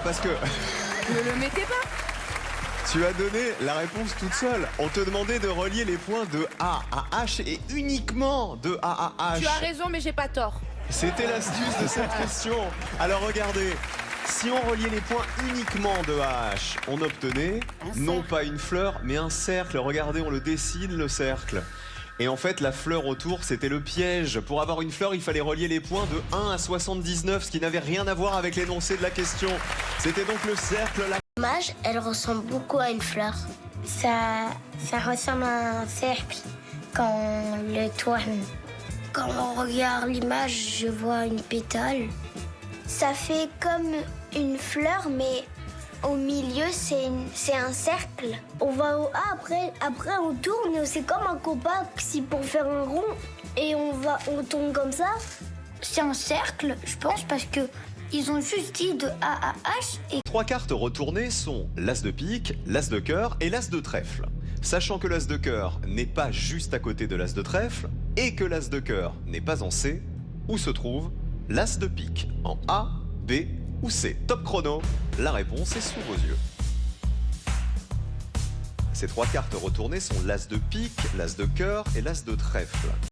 Parce que Ne le mettez pas. tu as donné la réponse toute seule. On te demandait de relier les points de A à H et uniquement de A à H. Tu as raison, mais j'ai pas tort. C'était l'astuce de cette question. Alors regardez, si on reliait les points uniquement de A à H, on obtenait non pas une fleur, mais un cercle. Regardez, on le dessine, le cercle. Et en fait, la fleur autour, c'était le piège. Pour avoir une fleur, il fallait relier les points de 1 à 79, ce qui n'avait rien à voir avec l'énoncé de la question. C'était donc le cercle. L'image, elle ressemble beaucoup à une fleur. Ça ressemble à un cercle quand on le tourne. Quand on regarde l'image, je vois une pétale. Ça fait comme une fleur, mais au milieu, c'est un cercle. On va au A, après on tourne, c'est comme un compas, si pour faire un rond, et on tourne comme ça. C'est un cercle, je pense, parce que ils ont juste dit de A à H. Et 3 cartes retournées sont l'as de pique, l'as de cœur et l'as de trèfle. Sachant que l'as de cœur n'est pas juste à côté de l'as de trèfle et que l'as de cœur n'est pas en C, où se trouve l'as de pique, en A, B ou C? Top chrono, la réponse est sous vos yeux. Ces 3 cartes retournées sont l'as de pique, l'as de cœur et l'as de trèfle.